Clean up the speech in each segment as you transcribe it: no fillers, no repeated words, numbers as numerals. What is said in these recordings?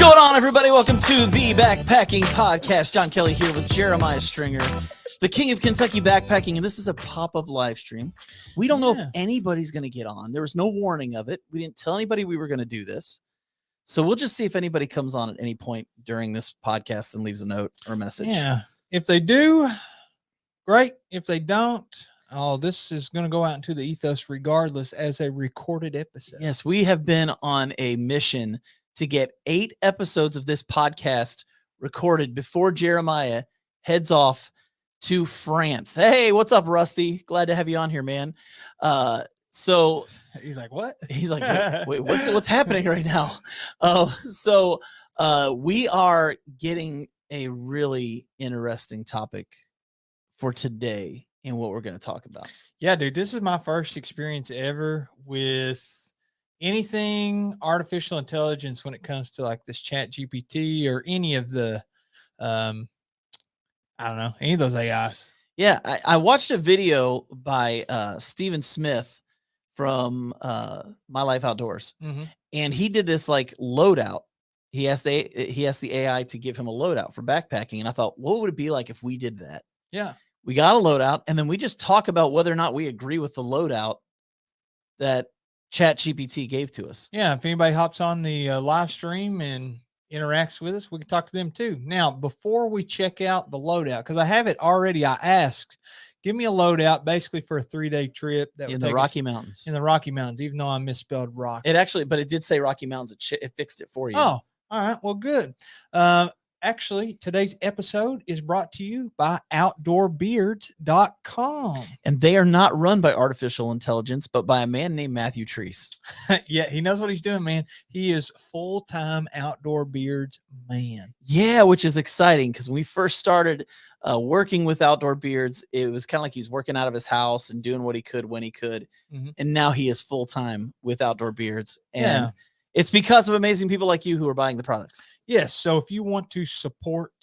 going on, everybody? Welcome to the Backpacking Podcast. John Kelly here with Jeremiah Stringer, the king of Kentucky backpacking, and this is a pop-up live stream. We don't know if anybody's going to get on. There was no warning of it. We didn't tell anybody we were going to do this. So we'll just see if anybody comes on at any point during this podcast and leaves a note or a message. Yeah. If they do, great. If they don't, this is going to go out into the ethos regardless as a recorded episode. Yes, we have been on a mission to get 8 episodes of this podcast recorded before Jeremiah heads off to France. Hey, what's up, Rusty? Glad to have you on here, man. So he's like, what? He's like, wait, what's happening right now? We are getting a really interesting topic for today and what we're going to talk about. Yeah, dude, this is my first experience ever with anything artificial intelligence when it comes to like this Chat GPT or any of the, I don't know, any of those AIs. Yeah, I watched a video by Stephen Smith from My Life Outdoors, and he did this like loadout. He asked the AI to give him a loadout for backpacking, and I thought, what would it be like if we did that? Yeah, we got a loadout, and then we just talk about whether or not we agree with the loadout that Chat GPT gave to us. Yeah, if anybody hops on the live stream and interacts with us, we can talk to them too. Now, before we check out the loadout, because I have it already, I asked, give me a loadout basically for a 3-day trip that in the Rocky Mountains. In the Rocky Mountains, even though I misspelled rock. But it did say Rocky Mountains. It fixed it for you. Oh, all right. Well, good. Actually, today's episode is brought to you by OutdoorBeards.com. And they are not run by artificial intelligence, but by a man named Matthew Treese. Yeah, he knows what he's doing, man. He is full-time Outdoor Beards man. Yeah, which is exciting because when we first started working with Outdoor Beards, it was kind of like he's working out of his house and doing what he could when he could. And now he is full-time with Outdoor Beards. And it's because of amazing people like you who are buying the products. Yes. So if you want to support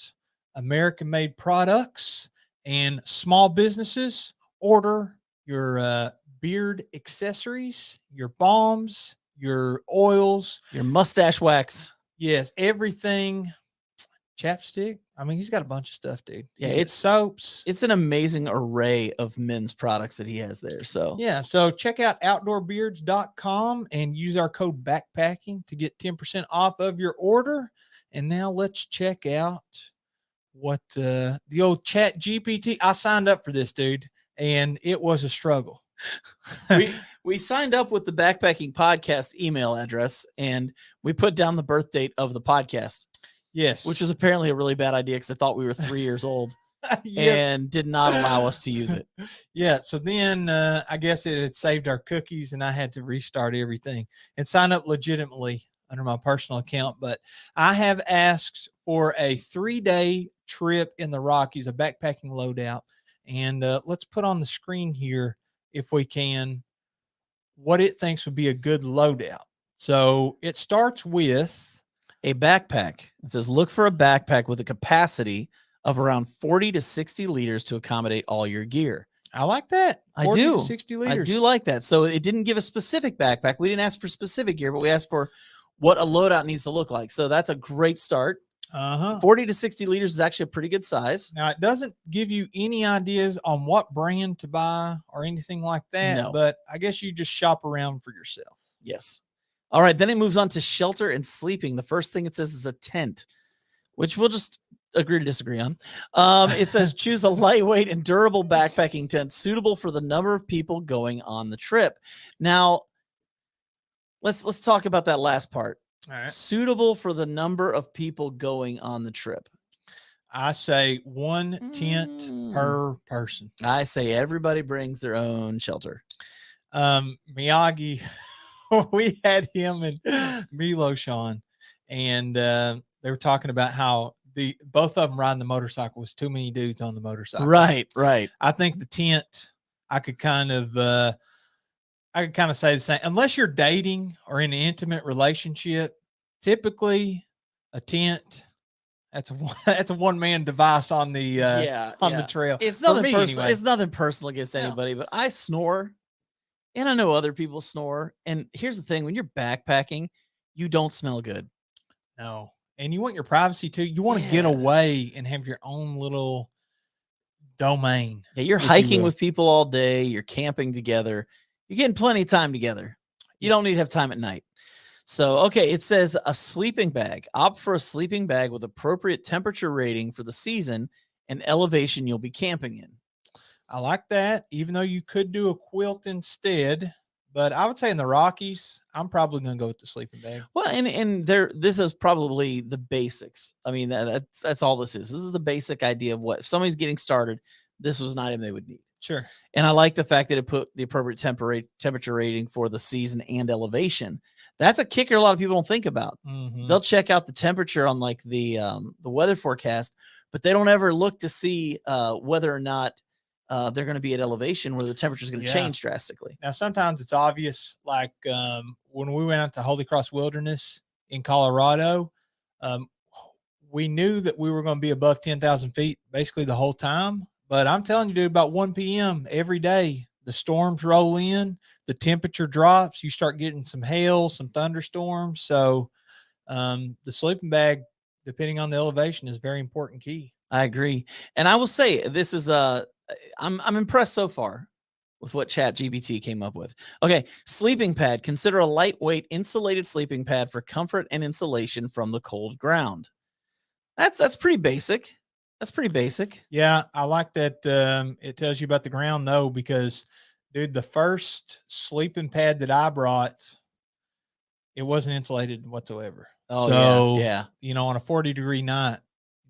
American-made products and small businesses, order your beard accessories, your balms, your oils, your mustache wax. Yes, everything. Chapstick. I mean, he's got a bunch of stuff, dude. Yeah, it's soaps. It's an amazing array of men's products that he has there. So yeah, so check out OutdoorBeards.com and use our code backpacking to get 10% off of your order. And now let's check out what the old Chat GPT. I signed up for this, dude, and it was a struggle. we signed up with the Backpacking Podcast email address, and we put down the birth date of the podcast. Yes, which was apparently a really bad idea because I thought we were 3 years old and did not allow us to use it. Yeah, so then I guess it had saved our cookies, and I had to restart everything and sign up legitimately under my personal account. But I have asked for a 3-day trip in the Rockies, a backpacking loadout. And let's put on the screen here, if we can, what it thinks would be a good loadout. So it starts with a backpack. It says, look for a backpack with a capacity of around 40 to 60 liters to accommodate all your gear. I like that. 40 to 60 liters. I do like that. So it didn't give a specific backpack. We didn't ask for specific gear, but we asked for what a loadout needs to look like. So that's a great start. 40 to 60 liters is actually a pretty good size. Now, it doesn't give you any ideas on what brand to buy or anything like that, but I guess you just shop around for yourself. Yes. All right. Then it moves on to shelter and sleeping. The first thing it says is a tent, which we'll just agree to disagree on. It says choose a lightweight and durable backpacking tent suitable for the number of people going on the trip. Now, let's talk about that last part. All right. Suitable for the number of people going on the trip. I say 1 tent per person. I say everybody brings their own shelter. Miyagi, we had him and Milos on, and they were talking about how both of them riding the motorcycle was too many dudes on the motorcycle. Right, right. I think the tent, I could kind of say the same. Unless you're dating or in an intimate relationship, typically a tent, that's a one-man device on the the trail. It's nothing personal. Anyway. It's nothing personal against anybody, but I snore, and I know other people snore. And here's the thing: when you're backpacking, you don't smell good. No, And you want your privacy too. You want to get away and have your own little domain. Yeah, you're hiking with people all day. You're camping together. You're getting plenty of time together. You don't need to have time at night. So, okay, it says a sleeping bag. Opt for a sleeping bag with appropriate temperature rating for the season and elevation you'll be camping in. I like that, even though you could do a quilt instead. But I would say in the Rockies, I'm probably going to go with the sleeping bag. Well, and this is probably the basics. I mean, that's all this is. This is the basic idea of what if somebody's getting started, this was an item they would need. Sure. And I like the fact that it put the appropriate temperature rating for the season and elevation. That's a kicker a lot of people don't think about. They'll check out the temperature on like the weather forecast, but they don't ever look to see whether or not they're going to be at elevation where the temperature is going to change drastically. Now, sometimes it's obvious, like when we went out to Holy Cross Wilderness in Colorado, we knew that we were going to be above 10,000 feet basically the whole time. But I'm telling you, dude, about 1 p.m. every day, the storms roll in, the temperature drops, you start getting some hail, some thunderstorms. So the sleeping bag, depending on the elevation, is a very important key. I agree. And I will say this is I'm impressed so far with what ChatGPT came up with. Okay, sleeping pad. Consider a lightweight insulated sleeping pad for comfort and insulation from the cold ground. That's pretty basic. That's pretty basic. Yeah, I like that. It tells you about the ground though, because dude, the first sleeping pad that I brought, it wasn't insulated whatsoever. Oh, so, yeah. You know, on a 40-degree night,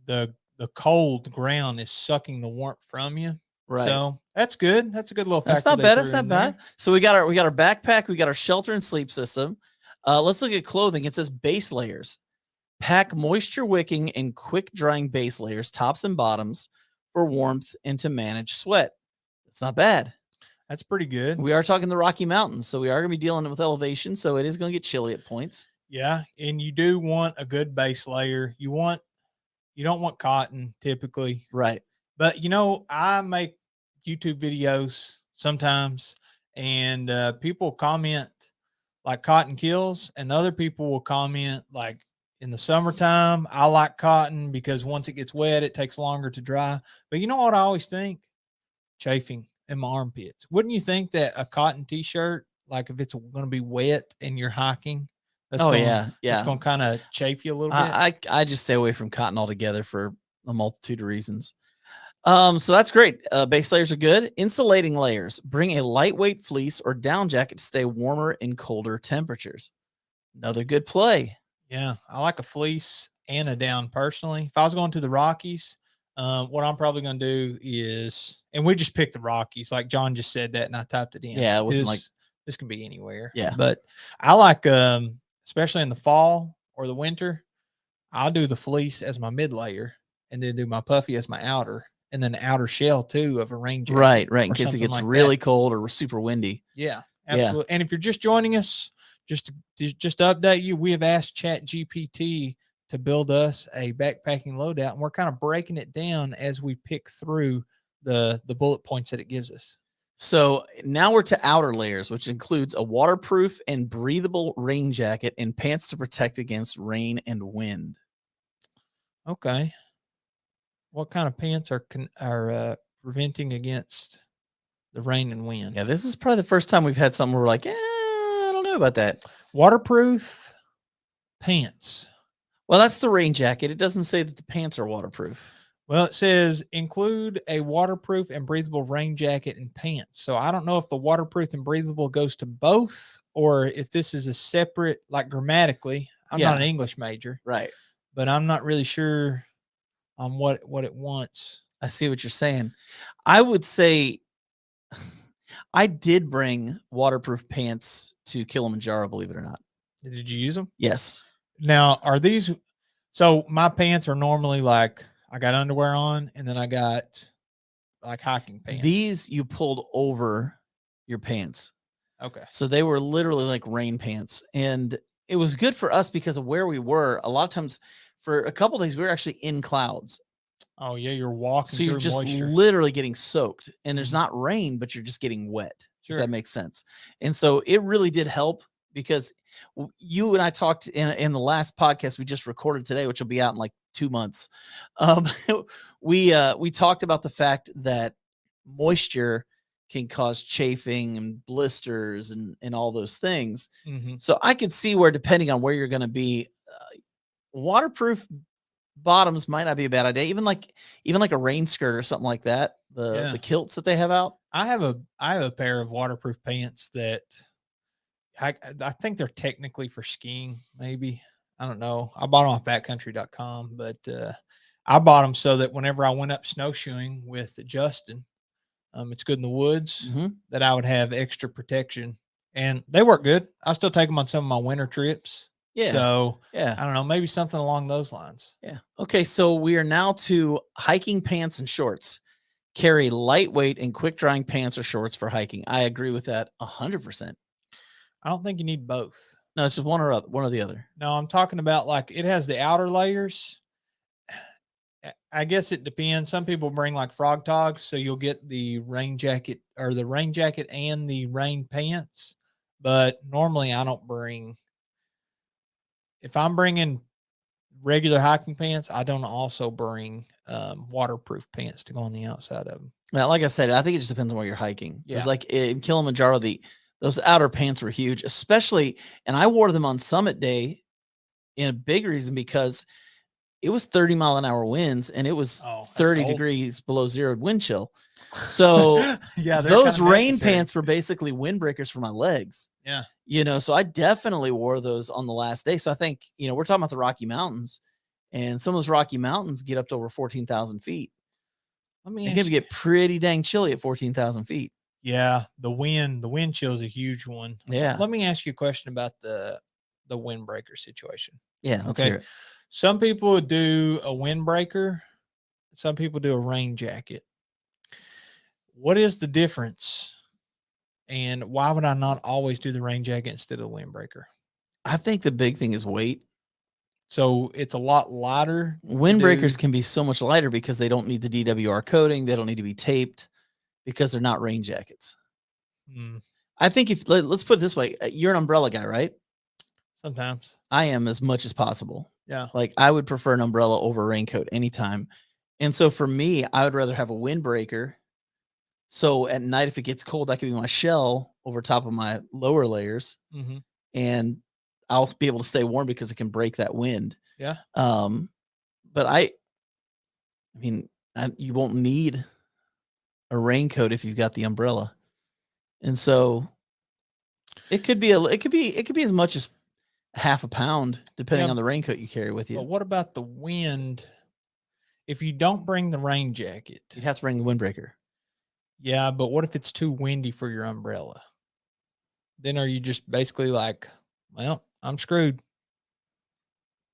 the cold ground is sucking the warmth from you. Right. So that's good. That's a good little factor. That's not bad. That's not bad. So we got our backpack, we got our shelter and sleep system. Let's look at clothing. It says base layers. Pack moisture wicking and quick drying base layers, tops and bottoms, for warmth and to manage sweat. It's not bad. That's pretty good. We are talking the Rocky Mountains, so we are going to be dealing with elevation, so it is going to get chilly at points. Yeah, and you do want a good base layer. You don't want cotton typically. Right. But, you know, I make YouTube videos sometimes, and people comment like cotton kills, and other people will comment like, in the summertime, I like cotton because once it gets wet, it takes longer to dry. But you know what I always think? Chafing in my armpits. Wouldn't you think that a cotton t-shirt, like if it's going to be wet and you're hiking, it's going to kind of chafe you a little bit? I just stay away from cotton altogether for a multitude of reasons. So that's great. Base layers are good. Insulating layers. Bring a lightweight fleece or down jacket to stay warmer in colder temperatures. Another good play. Yeah, I like a fleece and a down personally. If I was going to the Rockies, what I'm probably going to do is, and we just picked the Rockies, like John just said that, and I typed it in. Yeah, it wasn't like this can be anywhere. Yeah, but I like, especially in the fall or the winter, I'll do the fleece as my mid layer, and then do my puffy as my outer, and then the outer shell too of a rain jacket. Right. In case it gets like really cold or super windy. Yeah, absolutely. Yeah. And if you're just joining us, just to update you, we have asked ChatGPT to build us a backpacking loadout, and we're kind of breaking it down as we pick through the bullet points that it gives us. So now we're to outer layers, which includes a waterproof and breathable rain jacket and pants to protect against rain and wind. Okay. What kind of pants are preventing against the rain and wind? Yeah, this is probably the first time we've had something where we're like, I don't know about that. Waterproof pants. Well, that's the rain jacket. It doesn't say that the pants are waterproof. Well, it says include a waterproof and breathable rain jacket and pants. So I don't know if the waterproof and breathable goes to both, or if this is a separate, like grammatically. I'm not an English major. Right. But I'm not really sure on what it wants. I see what you're saying. I would say I did bring waterproof pants to Kilimanjaro, believe it or not. Did you use them? Yes. Now, are these, so my pants are normally like, I got underwear on, and then I got like hiking pants. These you pulled over your pants. Okay. So they were literally like rain pants. And it was good for us because of where we were. A lot of times for a couple of days, we were actually in clouds. Oh, yeah. You're walking so you're just moisture. Literally getting soaked. And there's not rain, but you're just getting wet. Sure. If that makes sense. And so it really did help because you and I talked in the last podcast we just recorded today, which will be out in like 2 months. We talked about the fact that moisture can cause chafing and blisters and all those things. Mm-hmm. So I could see where, depending on where you're going to be, waterproof bottoms might not be a bad idea. Even like a rain skirt or something like that. The kilts that they have out. I have a pair of waterproof pants that I think they're technically for skiing. Maybe, I don't know. I bought them off backcountry.com, but I bought them so that whenever I went up snowshoeing with Justin, it's good in the woods, that I would have extra protection, and they work good. I still take them on some of my winter trips. Yeah. So yeah, I don't know, maybe something along those lines. Yeah. Okay. So we are now to hiking pants and shorts. Carry lightweight and quick drying pants or shorts for hiking. I agree with that 100%. I don't think you need both. No, it's just one or the other. No, I'm talking about like it has the outer layers. I guess it depends. Some people bring like frog togs, so you'll get the rain jacket and the rain pants. But normally I don't bring. If I'm bringing regular hiking pants, I don't also bring waterproof pants to go on the outside of them. Now, like I said, I think it just depends on where you're hiking. Because Yeah. like in Kilimanjaro, those outer pants were huge, especially, and I wore them on Summit Day in a big reason because it was 30-mile-an-hour winds and it was 30 degrees below zero wind chill. So yeah, those rain pants were basically windbreakers for my legs. Yeah. So I definitely wore those on the last day. So I think, we're talking about the Rocky Mountains, and some of those Rocky Mountains get up to over 14,000 feet. It can get pretty dang chilly at 14,000 feet. Yeah. The wind chill is a huge one. Yeah. Let me ask you a question about the windbreaker situation. Yeah. Let's hear it. Some people do a windbreaker. Some people do a rain jacket. What is the difference? And why would I not always do the rain jacket instead of the windbreaker? I think the big thing is weight. So it's a lot lighter. Windbreakers can be so much lighter because they don't need the DWR coating. They don't need to be taped because they're not rain jackets. I think let's put it this way. You're an umbrella guy, right? Sometimes. I am, as much as possible. Yeah. Like I would prefer an umbrella over a raincoat anytime. And so for me, I would rather have a windbreaker. So at night, if it gets cold, that could be my shell over top of my lower layers. And I'll be able to stay warm because it can break that wind. Yeah. But you won't need a raincoat if you've got the umbrella. And so it could be as much as half a pound, depending on the raincoat you carry with you. But what about the wind? If you don't bring the rain jacket, you'd have to bring the windbreaker. Yeah, but what if it's too windy for your umbrella? Then are you just basically like, well, I'm screwed?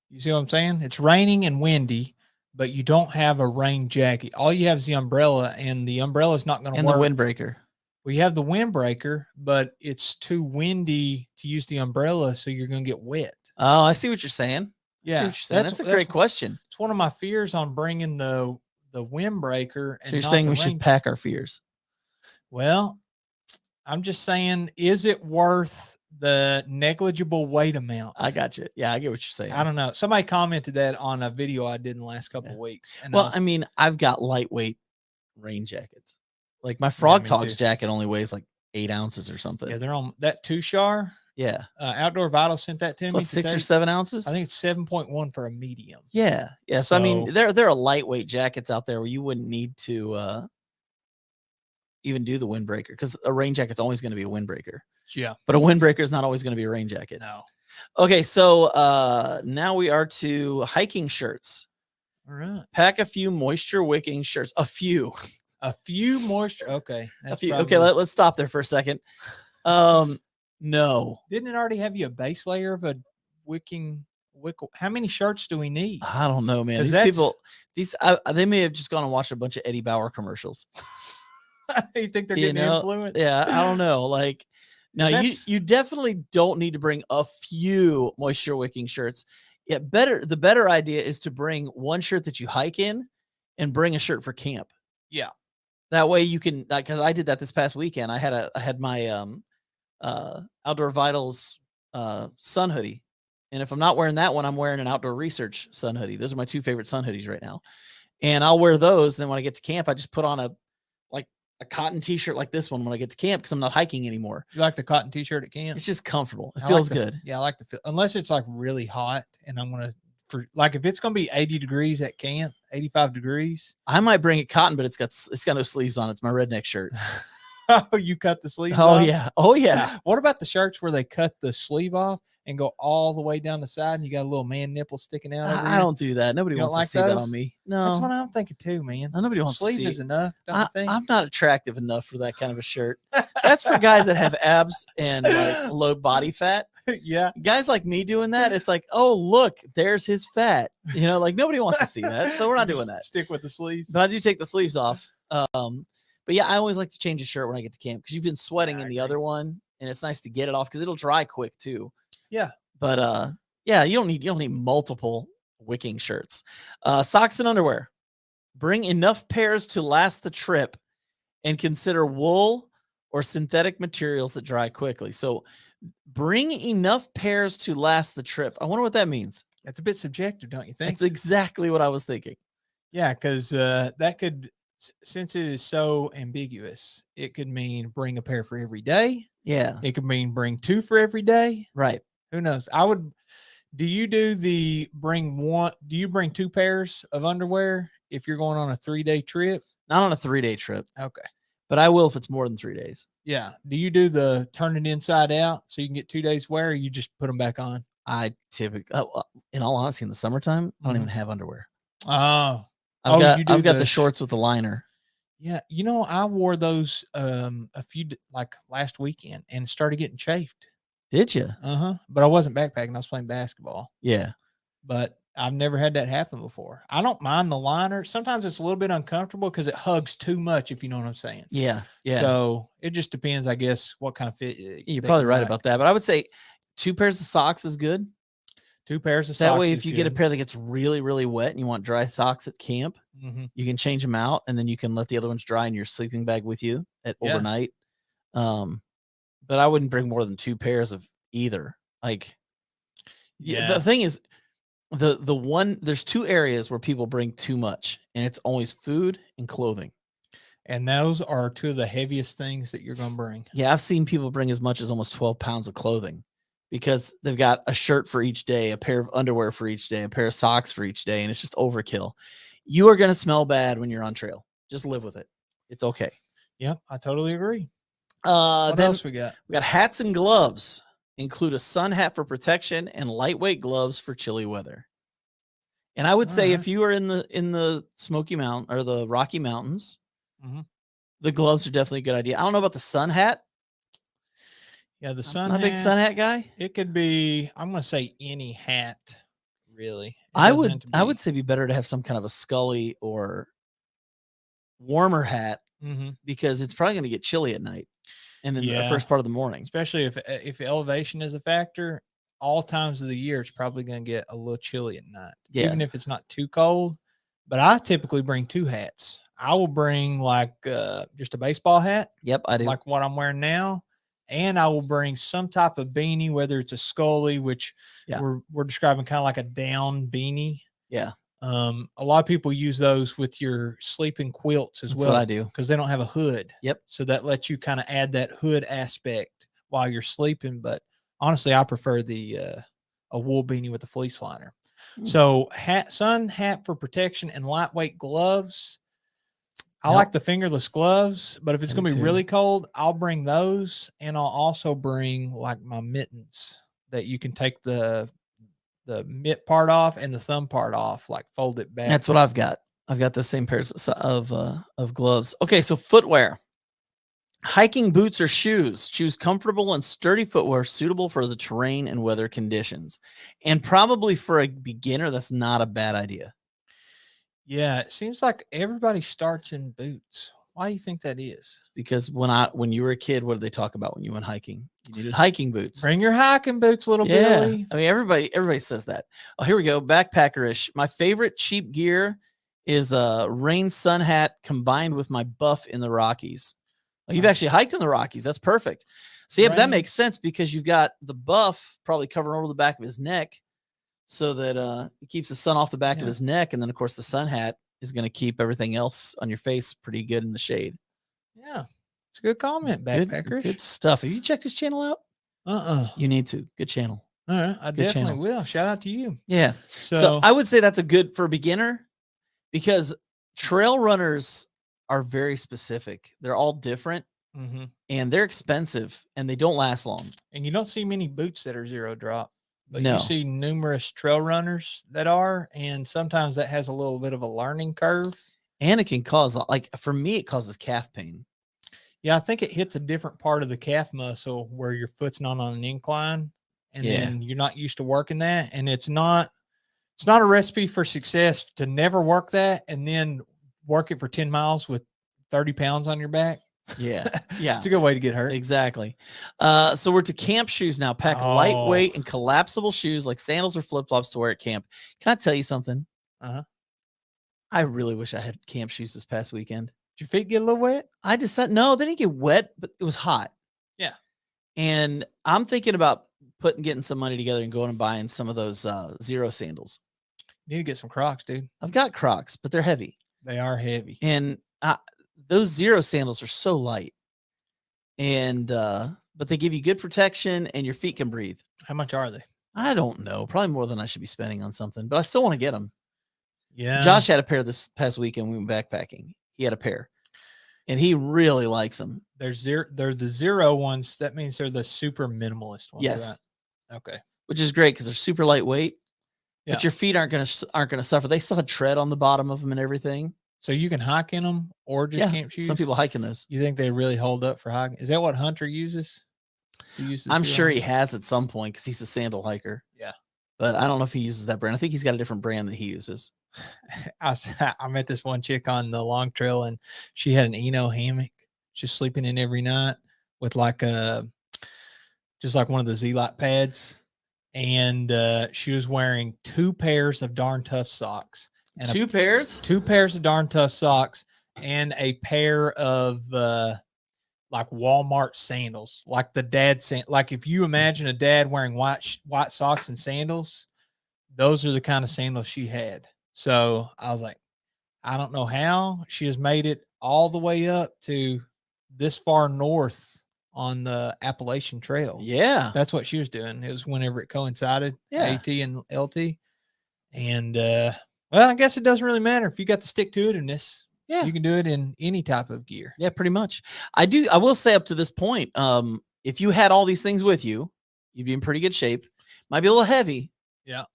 You see what I'm saying? It's raining and windy, but you don't have a rain jacket. All you have is the umbrella, and the umbrella is not going to work. And the windbreaker. Well, you have the windbreaker, but it's too windy to use the umbrella, so you're going to get wet. Oh, I see what you're saying. Yeah, that's a great question. It's one of my fears on bringing the windbreaker. So you're saying we should pack our fears? Well, I'm just saying, is it worth the negligible weight amount? I got you. Yeah, I get what you're saying. I don't know. Somebody commented that on a video I did in the last couple of weeks. And well, I've got lightweight rain jackets. Like my Frog Togs jacket only weighs like 8 ounces or something. Yeah, they're on that Tushar. Yeah. Outdoor Vital sent that to me. 6 or 7 ounces? I think it's 7.1 for a medium. Yeah. Yeah. So there are lightweight jackets out there where you wouldn't need to even do the windbreaker, because a rain jacket's always going to be a windbreaker. Yeah. But a windbreaker is not always going to be a rain jacket. No. Okay, so now we are to hiking shirts. All right. Pack a few moisture wicking shirts. A few moisture. Okay. A few. Okay, let's stop there for a second. No. Didn't it already have you a base layer of a wicking? How many shirts do we need? I don't know, man. These people, they may have just gone and watched a bunch of Eddie Bauer commercials. You think they're getting influenced? Yeah, I don't know. Like, now you definitely don't need to bring a few moisture wicking shirts. Yeah, the better idea is to bring one shirt that you hike in and bring a shirt for camp. Yeah. That way you can, because I did that this past weekend. I had my Outdoor Vitals sun hoodie. And if I'm not wearing that one, I'm wearing an Outdoor Research sun hoodie. Those are my 2 favorite sun hoodies right now. And I'll wear those. Then when I get to camp, I just put on a cotton t-shirt like this one when I get to camp because I'm not hiking anymore. You like the cotton t-shirt at camp? It's just comfortable. It feels good. Yeah, I like the feel. Unless it's like really hot and I'm going to, if it's going to be 80 degrees at camp, 85 degrees. I might bring it cotton, but it's got no sleeves on. It's my redneck shirt. Oh, you cut the sleeves off? Yeah. Oh, yeah. What about the shirts where they cut the sleeve off and go all the way down the side and you got a little man nipple sticking out? I don't do that. Nobody wants to see that on me. No. That's what I'm thinking too, man. Nobody wants to see sleeve is enough, don't you think? I'm not attractive enough for that kind of a shirt. That's for guys that have abs and like low body fat. Yeah. Guys like me doing that, it's like, oh, look, there's his fat. Like nobody wants to see that. So we're not doing that. Stick with the sleeves. But I do take the sleeves off. But yeah, I always like to change a shirt when I get to camp because you've been sweating in the other one, and it's nice to get it off because it'll dry quick too. Yeah. But yeah, you don't need multiple wicking shirts. Socks and underwear. Bring enough pairs to last the trip, and consider wool or synthetic materials that dry quickly. So bring enough pairs to last the trip. I wonder what that means. That's a bit subjective, don't you think? That's exactly what I was thinking. Yeah, because that could, since it is so ambiguous, it could mean bring a pair for every day. Yeah. It could mean bring 2 for every day. Right. Who knows? Do you bring 2 pairs of underwear if you're going on a 3-day trip? Not on a 3-day trip. Okay. But I will if it's more than 3 days. Yeah. Do you do the turn it inside out so you can get 2 days wear, or you just put them back on? I typically, in all honesty, in the summertime, I don't even have underwear. Oh. I've got the shorts with the liner. Yeah. I wore those last weekend and started getting chafed. Did you? But I wasn't backpacking. I was playing basketball. Yeah. But I've never had that happen before. I don't mind the liner. Sometimes it's a little bit uncomfortable because it hugs too much, if you know what I'm saying. Yeah. Yeah. So it just depends, I guess, what kind of fit. You're probably right about that. But I would say 2 pairs of socks is good. 2 pairs of socks. That way, if you get a pair that gets really, really wet and you want dry socks at camp, you can change them out, and then you can let the other ones dry in your sleeping bag with you overnight. But I wouldn't bring more than 2 pairs of either. The thing is, there's 2 areas where people bring too much, and it's always food and clothing. And those are 2 of the heaviest things that you're going to bring. Yeah, I've seen people bring as much as almost 12 pounds of clothing because they've got a shirt for each day, a pair of underwear for each day, a pair of socks for each day, and it's just overkill. You are going to smell bad when you're on trail. Just live with it. It's okay. Yep, I totally agree. What else we got? We got hats and gloves. Include a sun hat for protection and lightweight gloves for chilly weather. And I would say if you are in the Smoky Mountain or the Rocky Mountains, the gloves are definitely a good idea. I don't know about the sun hat. Yeah, the sun I'm hat. not a big sun hat guy. It could be, I'm going to say any hat, really. I would say it'd be better to have some kind of a Scully or warmer hat because it's probably going to get chilly at night and then the first part of the morning. Especially if elevation is a factor, all times of the year, it's probably going to get a little chilly at night, even if it's not too cold. But I typically bring 2 hats. I will bring just a baseball hat. Yep, I do. Like what I'm wearing now. And I will bring some type of beanie, whether it's a Scully, which we're describing kind of like a down beanie. Yeah. A lot of people use those with your sleeping quilts as well. That's what I do. Because they don't have a hood. Yep. So that lets you kind of add that hood aspect while you're sleeping. But honestly, I prefer a wool beanie with a fleece liner. So sun hat for protection and lightweight gloves. I like the fingerless gloves, but if it's going to be really cold, I'll bring those. And I'll also bring like my mittens that you can take the mitt part off and the thumb part off, like fold it back. That's what I've got. I've got the same pairs of gloves. Okay. So footwear, hiking boots or shoes, choose comfortable and sturdy footwear suitable for the terrain and weather conditions. And probably for a beginner, that's not a bad idea. Yeah, it seems like everybody starts in boots. Why do you think that is? Because when you were a kid, what did they talk about when you went hiking? You needed hiking boots. Bring your hiking boots, little Billy. I mean, everybody says that. Oh, here we go. Backpackerish. My favorite cheap gear is a rain sun hat combined with my buff in the Rockies. Oh, you've actually hiked in the Rockies. That's perfect. So yeah, but that reins. makes sense because you've got the buff probably covering over the back of his neck, so that it keeps the sun off the back of his neck, and then of course the sun hat is going to keep everything else on your face pretty good in the shade. Yeah, it's a good comment, backpackers. Good stuff. Have you checked his channel out? You need to. Good channel. All right, I definitely will. Shout out to you. Yeah. So I would say that's a good for a beginner, because trail runners are very specific. They're all different, and they're expensive, and they don't last long. And you don't see many boots that are 0 drop, but you see numerous trail runners that are, and sometimes that has a little bit of a learning curve. And it can cause, like for me, it causes calf pain. Yeah, I think it hits a different part of the calf muscle where your foot's not on an incline, and then you're not used to working that. And it's not a recipe for success to never work that and then work it for 10 miles with 30 pounds on your back. Yeah. Yeah. It's a good way to get hurt. Exactly. So we're to camp shoes now. Pack lightweight and collapsible shoes like sandals or flip-flops to wear at camp. Can I tell you something? I really wish I had camp shoes this past weekend. Did your feet get a little wet? I decided, no, they didn't get wet, but it was hot. Yeah. And I'm thinking about getting some money together and going and buying some of those Zero sandals. You need to get some Crocs, dude. I've got Crocs, but they're heavy. They are heavy. And those Zero sandals are so light. And but they give you good protection and your feet can breathe. How much are they? I don't know. Probably more than I should be spending on something, but I still want to get them. Yeah. Josh had a pair this past weekend. We went backpacking. He had a pair, and he really likes them. They're the 0 ones. That means they're the super minimalist ones. Yes. Right? Okay. Which is great because they're super lightweight. Yeah. But your feet aren't gonna suffer. They still have tread on the bottom of them and everything. So you can hike in them or just camp shoes. Some people hike in those. You think they really hold up for hiking? Is that what Hunter uses? I'm sure he has at some point because he's a sandal hiker. Yeah. But I don't know if he uses that brand. I think he's got a different brand that he uses. I met this one chick on the long trail, and she had an Eno hammock, just sleeping in every night with like just like one of the Z-Lite pads. And she was wearing 2 pairs of darn tough socks. And 2 pairs? 2 pairs of darn tough socks and a pair of like Walmart sandals, like the dad like if you imagine a dad wearing white socks and sandals, those are the kind of sandals she had. So I was like, I don't know how she has made it all the way up to this far north on the Appalachian Trail. Yeah. That's what she was doing. It was whenever it coincided, AT and LT. And well, I guess it doesn't really matter if you got the stick-to-itiveness. Yeah. You can do it in any type of gear. Yeah, pretty much. I will say up to this point, if you had all these things with you, you'd be in pretty good shape. Might be a little heavy. Yeah.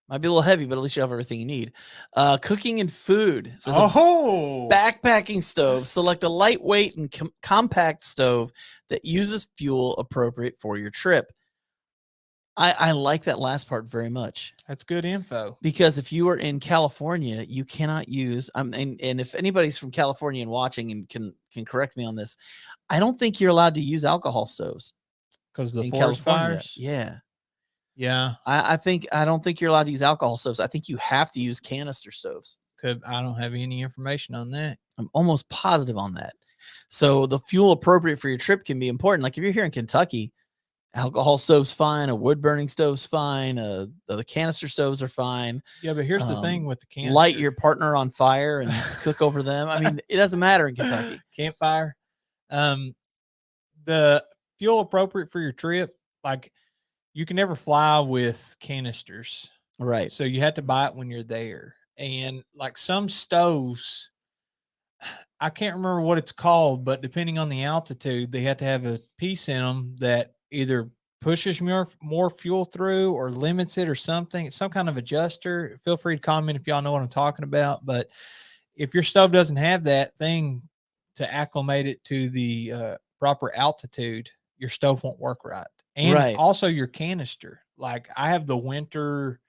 Might be a little heavy, but at least you have everything you need. Cooking and food. So backpacking stove. Select a lightweight and compact stove that uses fuel appropriate for your trip. I like that last part very much. That's good info. Because if you are in California, you cannot use and if anybody's from California and watching and can correct me on this, I don't think you're allowed to use alcohol stoves. Because of the forest fires? Yeah. Yeah. I don't think you're allowed to use alcohol stoves. I think you have to use canister stoves. I don't have any information on that. I'm almost positive on that. So the fuel appropriate for your trip can be important. Like if you're here in Kentucky, alcohol stove's fine, a wood burning stove's fine, the canister stoves are fine. Yeah, but here's the thing with the canister. Light your partner on fire and cook over them. I mean, it doesn't matter in Kentucky. Campfire. The fuel appropriate for your trip, like you can never fly with canisters. Right. So you have to buy it when you're there. And like some stoves, I can't remember what it's called, but depending on the altitude, they have to have a piece in them that either pushes more fuel through or limits it or something. It's some kind of adjuster. Feel free to comment if y'all know what I'm talking about. But if your stove doesn't have that thing to acclimate it to the proper altitude, your stove won't work right. And also your canister. Like I have the winter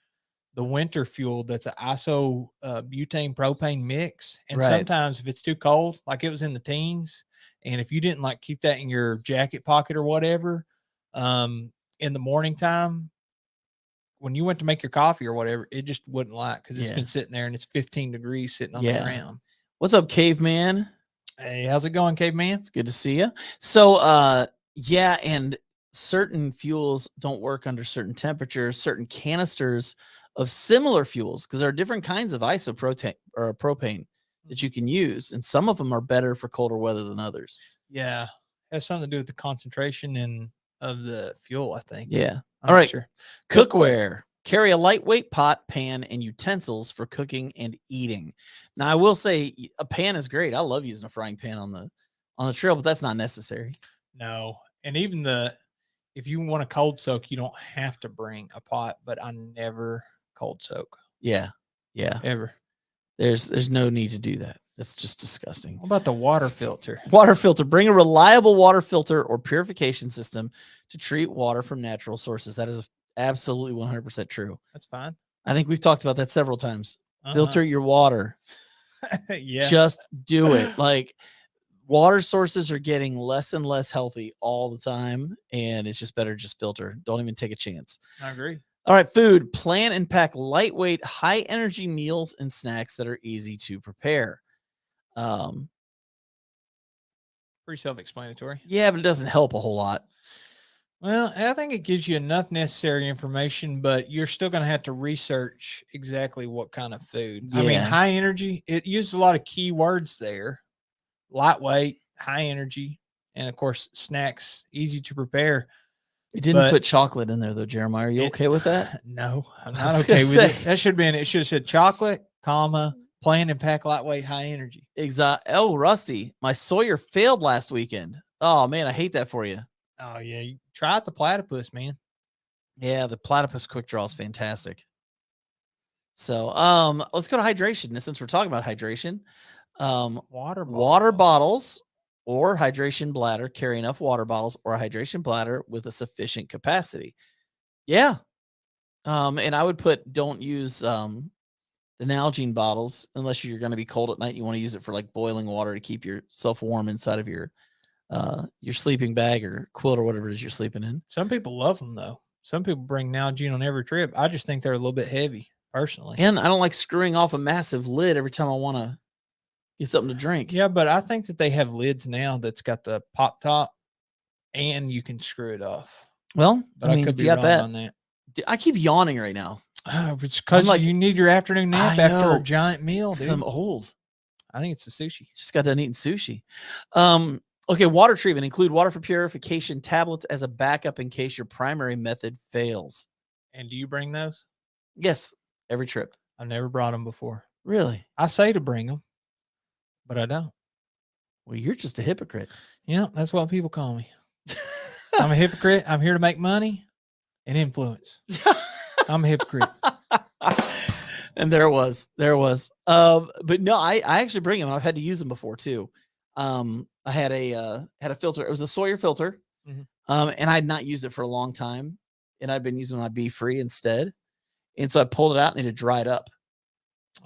fuel that's an iso butane propane mix. And sometimes if it's too cold, like it was in the teens, and if you didn't like keep that in your jacket pocket or whatever, in the morning time, when you went to make your coffee or whatever, it just wouldn't light because it's been sitting there and it's 15 degrees sitting on the ground. What's up, caveman? Hey, how's it going, caveman? It's good to see you. So Yeah, and certain fuels don't work under certain temperatures, certain canisters of similar fuels, because there are different kinds of isoprotane or propane that you can use, and some of them are better for colder weather than others. Yeah, has something to do with the concentration of the fuel, I think. Yeah. I'm All not right. sure. Cookware. Carry a lightweight pot, pan, and utensils for cooking and eating. Now, I will say a pan is great. I love using a frying pan on the trail, but that's not necessary. No, and even if you want a cold soak, you don't have to bring a pot. But I never cold soak. Yeah. Ever. There's no need to do that. That's just disgusting. What about the water filter? Water filter. Bring a reliable water filter or purification system to treat water from natural sources. That is absolutely 100% true. That's fine. I think we've talked about that several times. Filter your water. Yeah. Just do it. Like, water sources are getting less and less healthy all the time, and it's just better to just filter. Don't even take a chance. I agree. All right, food. Plan and pack lightweight, high-energy meals and snacks that are easy to prepare. Pretty self-explanatory. Yeah, but it doesn't help a whole lot. Well, I think it gives you enough necessary information, but you're still going to have to research exactly what kind of food. I mean, Yeah. high energy, it uses a lot of key words there. Lightweight, high energy, and of course, snacks, easy to prepare. It didn't put chocolate in there, though, Jeremiah. Are you okay with that? No, I'm not okay with it. That should have been, it should have said chocolate, comma, plan and pack lightweight, high energy. Exactly. Oh, Rusty, my Sawyer failed last weekend. Oh, man, I hate that for you. Oh, yeah. You try out the platypus, man. Yeah, the platypus quick draw is fantastic. So, let's go to hydration. And since we're talking about hydration, water bottles or hydration bladder. Carry enough water bottles or a hydration bladder with a sufficient capacity. Yeah. And I would don't use the Nalgene bottles unless you're going to be cold at night. You want to use it for like boiling water to keep yourself warm inside of your sleeping bag or quilt or whatever it is you're sleeping in. Some people love them though. Some people bring Nalgene on every trip. I just think they're a little bit heavy personally. And I don't like screwing off a massive lid every time I want to get something to drink. Yeah, but I think that they have lids now that's got the pop top and you can screw it off. Well, but I mean, could be wrong on that. I keep yawning right now. It's because you need your afternoon nap after a giant meal, dude. I'm old. I think it's the sushi. Just got done eating sushi. Okay, water treatment. Include water for purification tablets as a backup in case your primary method fails. And do you bring those? Yes, every trip. I've never brought them before. Really? I say to bring them, but I don't. Well, you're just a hypocrite. Yeah, that's what people call me. I'm a hypocrite. I'm here to make money and influence. I'm a hypocrite. And there was. But no, I actually bring them. I've had to use them before too. I had a filter. It was a Sawyer filter. Mm-hmm. And I had not used it for a long time. And I'd been using my Be Free instead. And so I pulled it out and it had dried up.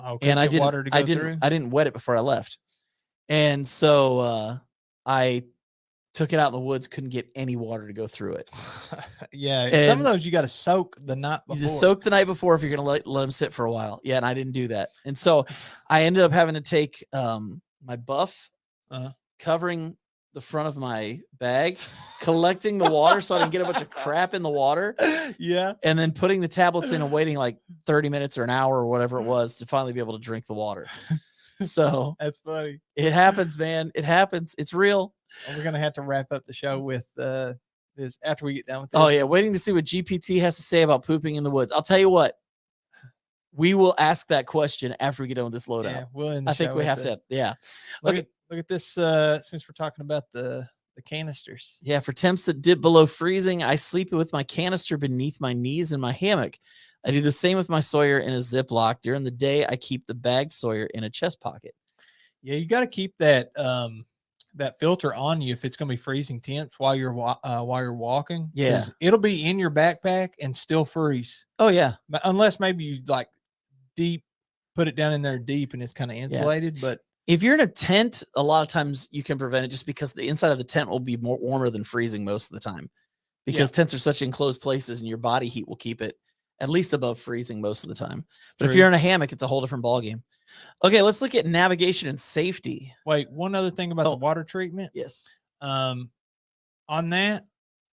Okay, and I didn't wet it before I left. And so I took it out in the woods, couldn't get any water to go through it. Yeah. And some of those you got to soak the night before. You soak the night before if you're going to let them sit for a while. Yeah. And I didn't do that. And so I ended up having to take my buff, covering the front of my bag, collecting the water so I didn't get a bunch of crap in the water. Yeah. And then putting the tablets in and waiting like 30 minutes or an hour or whatever it was to finally be able to drink the water. So that's funny. It happens, man. It happens. It's real. Well, we're going to have to wrap up the show with this after we get done with this. Oh, yeah. Waiting to see what GPT has to say about pooping in the woods. I'll tell you what. We will ask that question after we get done with this loadout. Yeah, we'll end the I think show we have with to. Yeah. Look at this. Since we're talking about the canisters. Yeah. For temps that dip below freezing, I sleep with my canister beneath my knees in my hammock. I do the same with my Sawyer in a Ziploc. During the day, I keep the bagged Sawyer in a chest pocket. Yeah, you got to keep that that filter on you if it's going to be freezing temps while you're walking. Yeah, it'll be in your backpack and still freeze. Oh yeah, but unless maybe you like put it down in there deep and it's kind of insulated. Yeah. But if you're in a tent, a lot of times you can prevent it just because the inside of the tent will be more warmer than freezing most of the time. Because tents are such enclosed places and your body heat will keep it at least above freezing most of the time. But if you're in a hammock, it's a whole different ballgame. Okay, let's look at navigation and safety. Wait, one other thing about the water treatment. Yes. On that,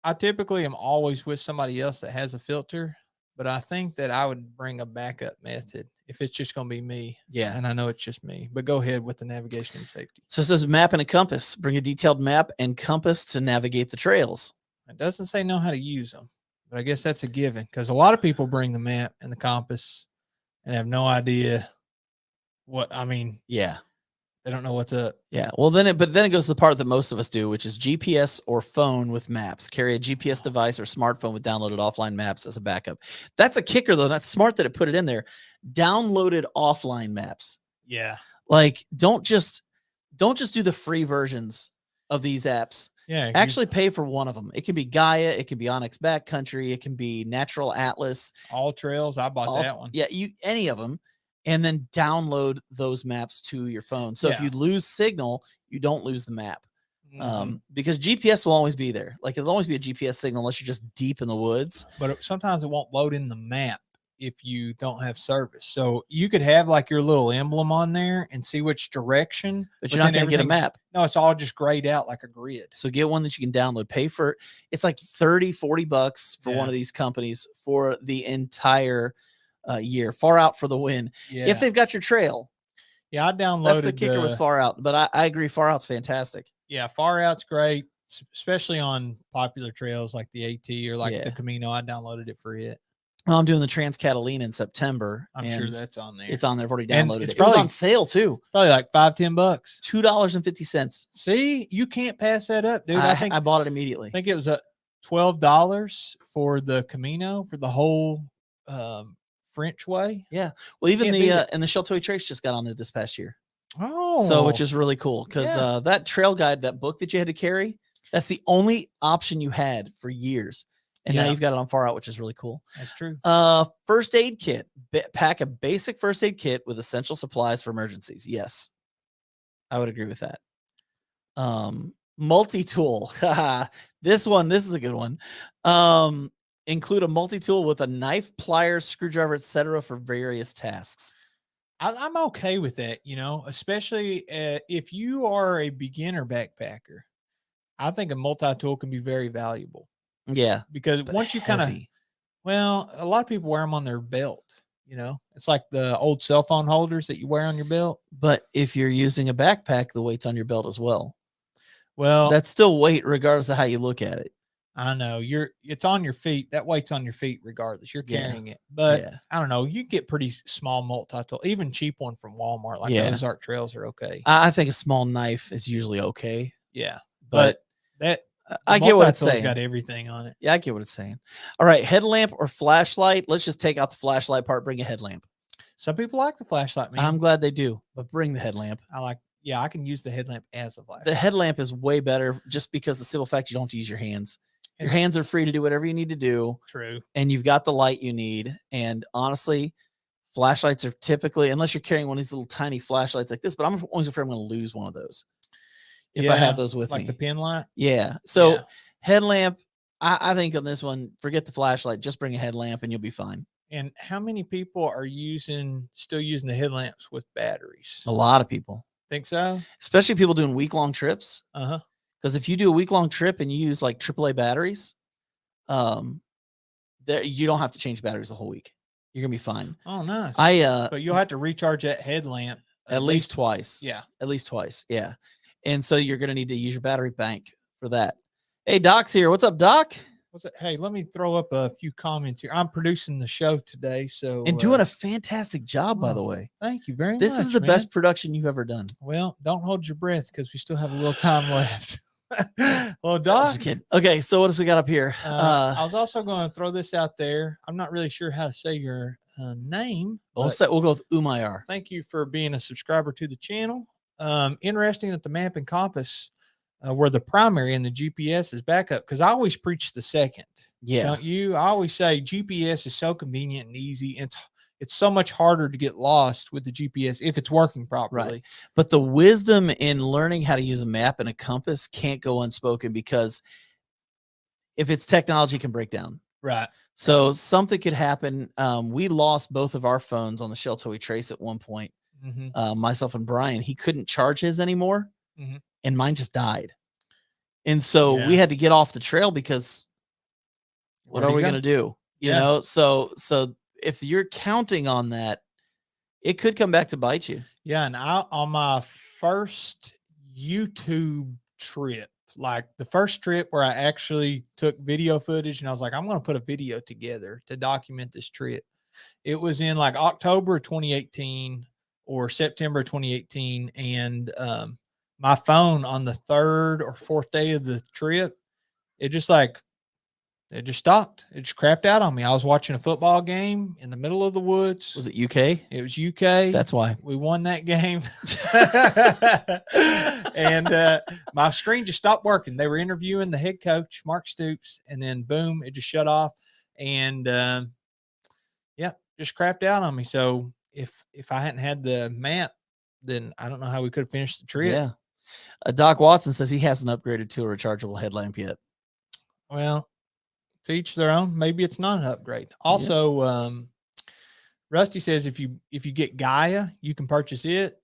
I typically am always with somebody else that has a filter, but I think that I would bring a backup method if it's just going to be me. Yeah. And I know it's just me, but go ahead with the navigation and safety. So it says map and a compass. Bring a detailed map and compass to navigate the trails. It doesn't say know how to use them, but I guess that's a given because a lot of people bring the map and the compass and have no idea Yeah. they don't know what's up. Yeah. Well, then it goes to the part that most of us do, which is GPS or phone with maps. Carry a GPS device or smartphone with downloaded offline maps as a backup. That's a kicker, though. That's smart that it put it in there. Downloaded offline maps. Yeah. Like, don't just do the free versions of these apps. Yeah. Actually pay for one of them. It can be Gaia, it can be Onyx Backcountry, it can be Natural Atlas. All Trails. I bought that one. Yeah, any of them. And then download those maps to your phone. So if you lose signal, you don't lose the map. Because GPS will always be there. Like, it'll always be a GPS signal unless you're just deep in the woods. But sometimes it won't load in the map if you don't have service. So you could have like your little emblem on there and see which direction. But you're not going to get a map. No, it's all just grayed out like a grid. So get one that you can download. Pay for it's like $30-$40 for one of these companies for the entire year. Far Out for the win. Yeah. If they've got your trail. Yeah, I downloaded. That's the kicker with Far Out. But I agree, Far Out's fantastic. Yeah, Far Out's great, especially on popular trails like the AT or like the Camino. I downloaded it for it. Well, I'm doing the Trans Catalina in September. I'm sure that's on there. It's on there. I've already downloaded it. It's probably on sale too. Probably like $5-10. $2.50. See, you can't pass that up, dude. I think I bought it immediately. I think it was $12 for the Camino for the whole French way. Yeah. Well, even the Shell Toiletries just got on there this past year. Oh, so which is really cool because that trail guide, that book that you had to carry, that's the only option you had for years. And now you've got it on Far Out, which is really cool. That's true. First aid kit. Pack a basic first aid kit with essential supplies for emergencies. Yes, I would agree with that. Multi-tool. This is a good one. Include a multi-tool with a knife, pliers, screwdriver, etc. for various tasks. I'm okay with that, especially if you are a beginner backpacker. I think a multi-tool can be very valuable. Yeah, because once you kind of, a lot of people wear them on their belt. It's like the old cell phone holders that you wear on your belt. But if you're using a backpack, the weight's on your belt as well. Well, that's still weight regardless of how you look at it. I know it's on your feet. That weight's on your feet regardless. You're carrying it. But I don't know. You get pretty small multi-tool, even cheap one from Walmart, like those Ozark Trails are okay. I think a small knife is usually okay. Yeah. But that I get what it's saying. It's got everything on it. Yeah, I get what it's saying. All right, headlamp or flashlight. Let's just take out the flashlight part. Bring a headlamp. Some people like the flashlight, man. I'm glad they do, but bring the headlamp. I can use the headlamp as a flashlight. The headlamp is way better just because the simple fact you don't have to use your hands. Your hands are free to do whatever you need to do. True. And you've got the light you need. And honestly, flashlights are typically, unless you're carrying one of these little tiny flashlights like this, but I'm always afraid I'm going to lose one of those if I have those with me. Like the pin light? Yeah. So headlamp, I think on this one, forget the flashlight. Just bring a headlamp and you'll be fine. And how many people are still using the headlamps with batteries? A lot of people. Think so? Especially people doing week-long trips. Uh-huh. Because if you do a week-long trip and you use like AAA batteries, you don't have to change batteries the whole week. You're gonna be fine. Oh, nice. But you'll have to recharge that headlamp at least twice. Yeah, at least twice. Yeah, and so you're gonna need to use your battery bank for that. Hey, Doc's here. What's up, Doc? What's up? Hey, let me throw up a few comments here. I'm producing the show today, and doing a fantastic job, by the way. Thank you very much. This is the best production you've ever done. Well, don't hold your breath because we still have a little time left. Well, Doc. Just kidding. Okay, so what else we got up here? I was also going to throw this out there. I'm not really sure how to say your name. We'll go with Umayar. Thank you for being a subscriber to the channel. Interesting that the map and compass were the primary and the GPS is backup, because I always preach the second. Yeah. Don't you? I always say GPS is so convenient and easy. It's so much harder to get lost with the GPS if it's working properly. Right. But the wisdom in learning how to use a map and a compass can't go unspoken, because if it's technology, it can break down. Right. So something could happen. We lost both of our phones on the Shell Toiletries at one point. Myself and Brian, he couldn't charge his anymore, and mine just died. And so we had to get off the trail because what are we going to do? You know, so if you're counting on that, it could come back to bite you. Yeah. And on my first YouTube trip, like the first trip where I actually took video footage and I was like, I'm going to put a video together to document this trip. It was in like October 2018 or September 2018. And my phone on the 3rd or 4th day of the trip, it just stopped. It just crapped out on me. I was watching a football game in the middle of the woods. Was it UK? It was UK. That's why we won that game. And my screen just stopped working. They were interviewing the head coach, Mark Stoops, and then boom, it just shut off. And just crapped out on me. So if I hadn't had the map, then I don't know how we could have finished the trip. Yeah. Doc Watson says he hasn't upgraded to a rechargeable headlamp yet. Well, to each their own. Maybe it's not an upgrade. Also, Rusty says if you get Gaia, you can purchase it.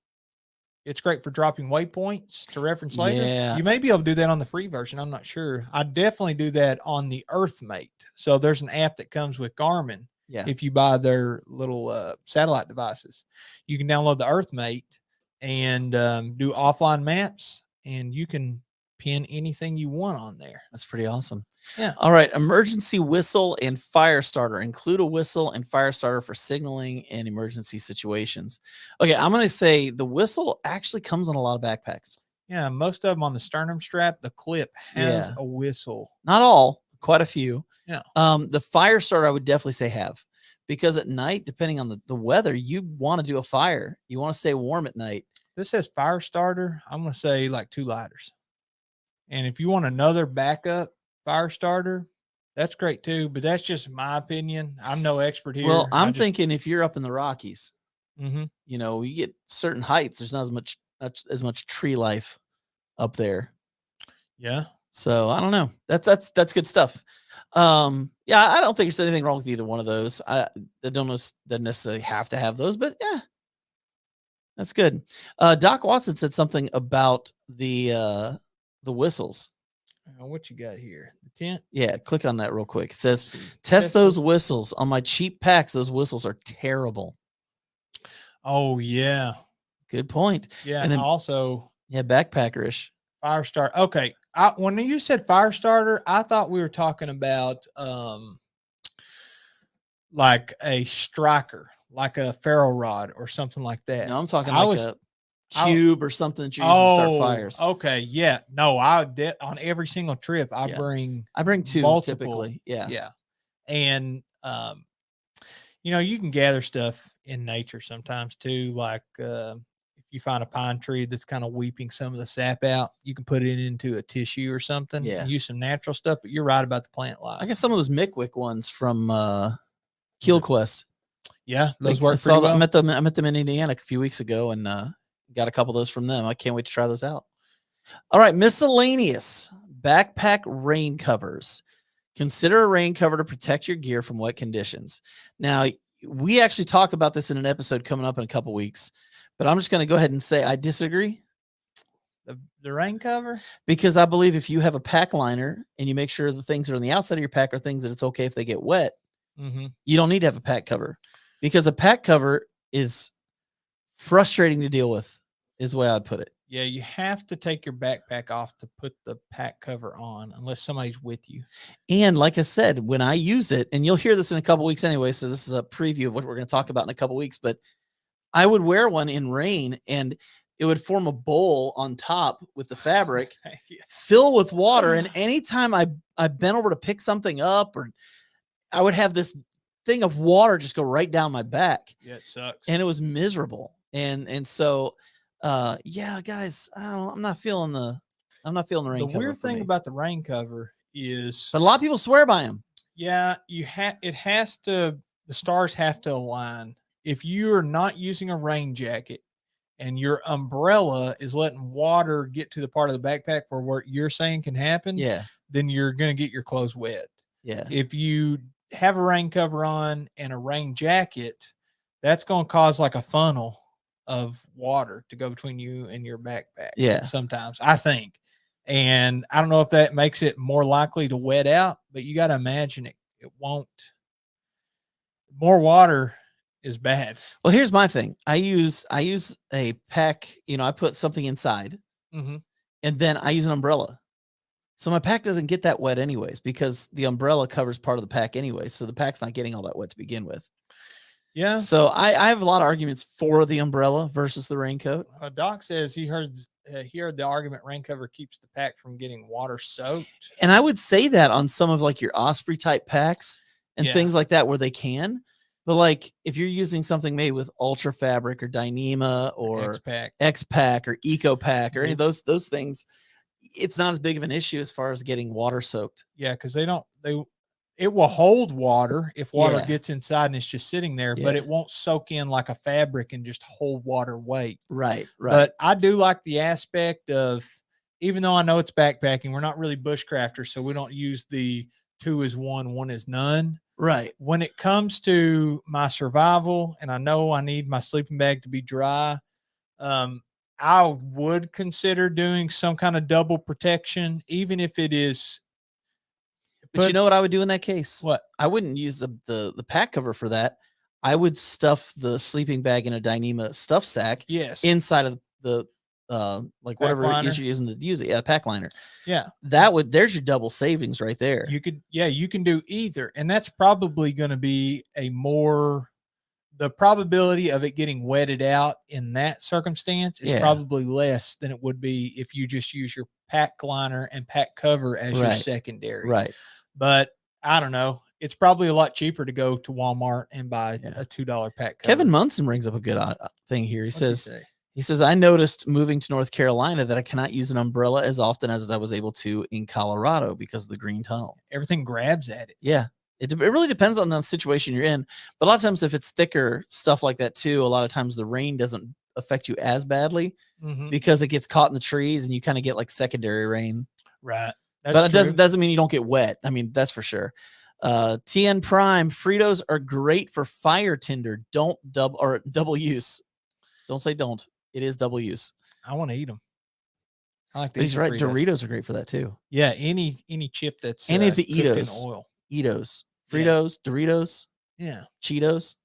It's great for dropping waypoints to reference later. Yeah. You may be able to do that on the free version. I'm not sure. I definitely do that on the Earthmate. So there's an app that comes with Garmin. Yeah. If you buy their little satellite devices, you can download the Earthmate and do offline maps, and you can pin anything you want on there. That's pretty awesome. Yeah. All right. Emergency whistle and fire starter. Include a whistle and fire starter for signaling in emergency situations. Okay. I'm going to say the whistle actually comes on a lot of backpacks. Yeah. Most of them on the sternum strap, the clip has a whistle. Not all, quite a few. Yeah. The fire starter, I would definitely say have, because at night, depending on the weather, you want to do a fire. You want to stay warm at night. This says fire starter. I'm going to say like 2 lighters. And if you want another backup fire starter, that's great too. But that's just my opinion. I'm no expert here. Well, I'm thinking if you're up in the Rockies, you know, you get certain heights. There's not as much tree life up there. Yeah. So I don't know. That's good stuff. Yeah, I don't think there's anything wrong with either one of those. I don't necessarily have to have those, but yeah, that's good. Doc Watson said something about the whistles. What you got here? The tent? Yeah, click on that real quick. It says, test those whistles. On my cheap packs, those whistles are terrible. Oh, yeah. Good point. Yeah, and then also... Yeah, backpackerish. Fire starter. Okay. When you said fire starter, I thought we were talking about like a striker, like a ferro rod or something like that. No, I'm talking a cube or something that you're using to start fires. Okay, yeah. No, on every single trip I bring 2 multiple, typically. Yeah. Yeah. And you can gather stuff in nature sometimes too, like if you find a pine tree that's kind of weeping some of the sap out, you can put it into a tissue or something. Yeah. Use some natural stuff, but you're right about the plant life. I got some of those Mickwick ones from Keel Quest. Yeah, those work pretty well. I met them in Indiana a few weeks ago and got a couple of those from them. I can't wait to try those out. All right, miscellaneous backpack rain covers. Consider a rain cover to protect your gear from wet conditions. Now, we actually talk about this in an episode coming up in a couple weeks, but I'm just going to go ahead and say I disagree. The rain cover? Because I believe if you have a pack liner and you make sure the things that are on the outside of your pack are things that it's okay if they get wet, you don't need to have a pack cover, because a pack cover is frustrating to deal with, is the way I'd put it. Yeah, you have to take your backpack off to put the pack cover on unless somebody's with you. And like I said, when I use it, and you'll hear this in a couple weeks anyway, so this is a preview of what we're going to talk about in a couple weeks, but I would wear one in rain and it would form a bowl on top with the fabric, fill with water. And anytime I bent over to pick something up, or I would have this thing of water just go right down my back. Yeah, it sucks. And it was miserable. And so, yeah, guys, I'm not feeling the rain cover. The weird thing about the rain cover is, but a lot of people swear by them. Yeah, the stars have to align. If you're not using a rain jacket and your umbrella is letting water get to the part of the backpack where what you're saying can happen, then you're going to get your clothes wet. Yeah. If you have a rain cover on and a rain jacket, that's going to cause like a funnel of water to go between you and your backpack. Yeah. Sometimes, I think. And I don't know if that makes it more likely to wet out, but you got to imagine it won't. More water is bad. Well, here's my thing. I use a pack, I put something inside Mm-hmm. and then I use an umbrella. So my pack doesn't get that wet anyways, because the umbrella covers part of the pack anyway. So the pack's not getting all that wet to begin with. Yeah. So I have a lot of arguments for the umbrella versus the raincoat. Doc says he heard the argument rain cover keeps the pack from getting water soaked. And I would say that on some of like your Osprey type packs and things like that where they can. But like if you're using something made with Ultra Fabric or Dyneema or X-Pack or Eco Pack or any of those things, it's not as big of an issue as far as getting water soaked. Yeah, because it will hold water if water gets inside and it's just sitting there, but it won't soak in like a fabric and just hold water weight. Right. But I do like the aspect of, even though I know it's backpacking, we're not really bushcrafters, so we don't use the 2 is 1, 1 is none. Right. When it comes to my survival, and I know I need my sleeping bag to be dry, I would consider doing some kind of double protection, even if it is. But you know what I would do in that case? What? I wouldn't use the pack cover for that. I would stuff the sleeping bag in a Dyneema stuff sack. Yes. Inside of the like pack whatever liner. you're using to use it. Yeah, pack liner. Yeah. There's your double savings right there. You can do either. And that's probably going to be the probability of it getting wetted out in that circumstance is probably less than it would be if you just use your pack liner and pack cover as your secondary. Right. But I don't know. It's probably a lot cheaper to go to Walmart and buy a $2 pack cover. Kevin Munson brings up a good thing here. He says, I noticed moving to North Carolina that I cannot use an umbrella as often as I was able to in Colorado because of the green tunnel. Everything grabs at it. Yeah. It really depends on the situation you're in. But a lot of times if it's thicker stuff like that too, a lot of times the rain doesn't affect you as badly because it gets caught in the trees and you kind of get like secondary rain. Right. But it doesn't mean you don't get wet. I mean, that's for sure. TN Prime, Fritos are great for fire tinder. Don't double use. Don't say don't. It is double use. I want to eat them. I like these. He's right. Doritos are great for that too. Yeah, any chip that's any of the cooked in oil. Eatos, Fritos, Doritos, Cheetos,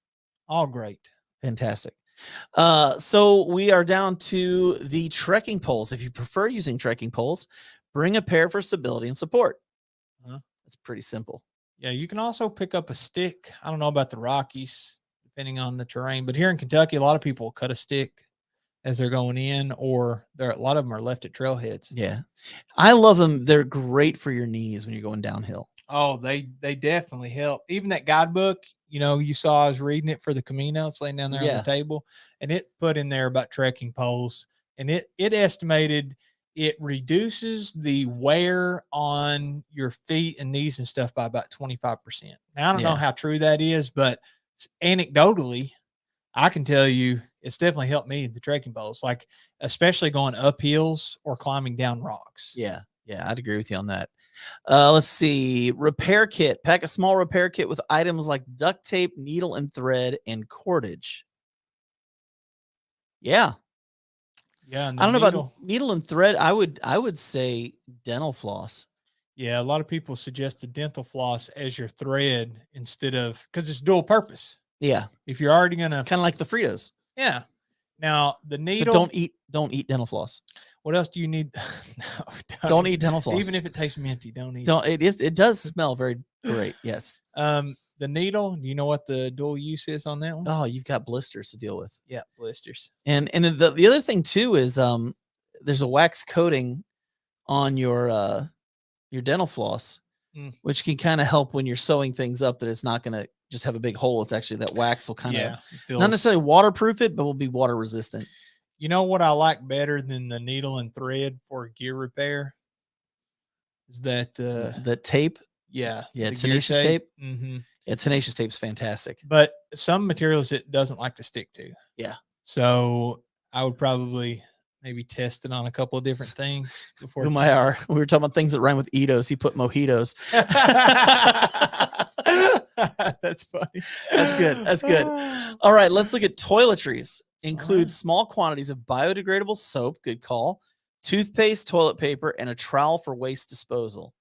all great. Fantastic. So we are down to the trekking poles. If you prefer using trekking poles, bring a pair for stability and support. That's pretty simple. Yeah, you can also pick up a stick. I don't know about the Rockies, depending on the terrain, but here in Kentucky, a lot of people will cut a stick as they're going in, or a lot of them are left at trailheads. Yeah, I love them. They're great for your knees when you're going downhill. Oh, they definitely help. Even that guidebook, you saw I was reading it for the Camino. It's laying down there on the table, and it put in there about trekking poles, and it estimated it reduces the wear on your feet and knees and stuff by about 25%. Now, I don't know how true that is, but anecdotally, I can tell you it's definitely helped me, the trekking poles, like especially going up hills or climbing down rocks. Yeah, I'd agree with you on that. Let's see. Repair kit. Pack a small repair kit with items like duct tape, needle and thread, and cordage. Yeah. Yeah. I don't know about needle and thread. I would say dental floss. Yeah. A lot of people suggest the dental floss as your thread instead of, because it's dual purpose. Yeah. If you're already going to. Kind of like the Fritos. Yeah. Now the needle. But don't eat dental floss. What else do you need? No, don't eat dental floss. Even if it tastes minty, don't eat. It does smell very great. Yes. The needle, do you know what the dual use is on that one? Oh, you've got blisters to deal with. Yeah, blisters. And the other thing too is there's a wax coating on your dental floss, which can kind of help when you're sewing things up, that it's not going to just have a big hole. It's actually that wax will kind of not necessarily waterproof it, but will be water resistant. You know what I like better than the needle and thread for gear repair? Is that the tape? Yeah. Tenacious tape. Mm-hmm. Yeah, tenacious tape's fantastic. But some materials it doesn't like to stick to. Yeah. So I would probably maybe test it on a couple of different things before. We were talking about things that rhyme with Edos. He put mojitos. That's funny. That's good. All right, let's look at toiletries. Include small quantities of biodegradable soap. Good call. toothpaste, toilet paper, and a trowel for waste disposal.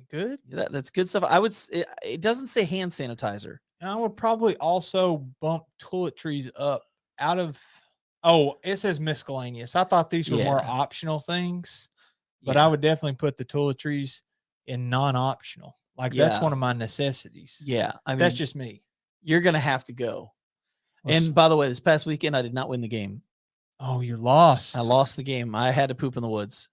Good. That's good stuff. I would. It doesn't say hand sanitizer. I would probably also bump toiletries up out of. Oh, it says miscellaneous. I thought these were more Yeah. optional things, but Yeah. I would definitely put the toiletries in non-optional. Like that's Yeah. one of my necessities. Yeah, I mean, That's just me. you're gonna have to go. Let's- And by the way, this past weekend I did not win the game. oh, you lost. I lost the game. I had to poop in the woods.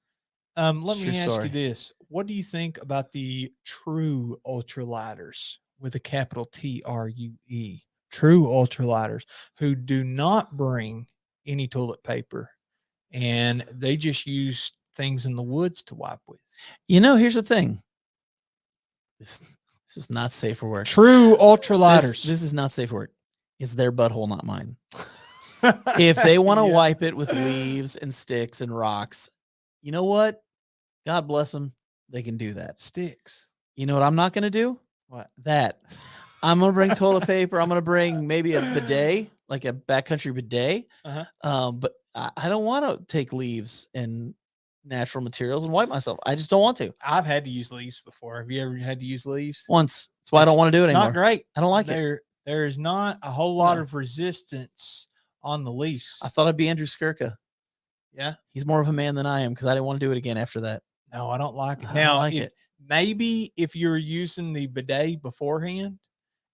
Let True me ask story. you this. What do you think about the true ultralighters with a capital TRUE? True ultralighters who do not bring any toilet paper and they just use things in the woods to wipe with. You know, here's the thing. This is not safe for work. True ultralighters. This is not safe for work. It's their butthole, not mine. If they want to Yeah. wipe it with leaves and sticks and rocks, you know what? God bless them. They can do that. Sticks. You know what I'm not going to do? What? That. I'm going to bring toilet paper. I'm going to bring maybe a bidet, like a backcountry bidet. But I don't want to take leaves and natural materials and wipe myself. I just don't want to. I've had to use leaves before. Have you ever had to use leaves? Once. That's why I don't want to do it It's anymore. not great. I don't like it. There is not a whole lot No. of resistance on the leaves. I thought I'd be Andrew Skirka. Yeah. He's more of a man than I am because I didn't want to do it again after that. No, I don't like it. I don't Now, like if it. maybe if you're using the bidet beforehand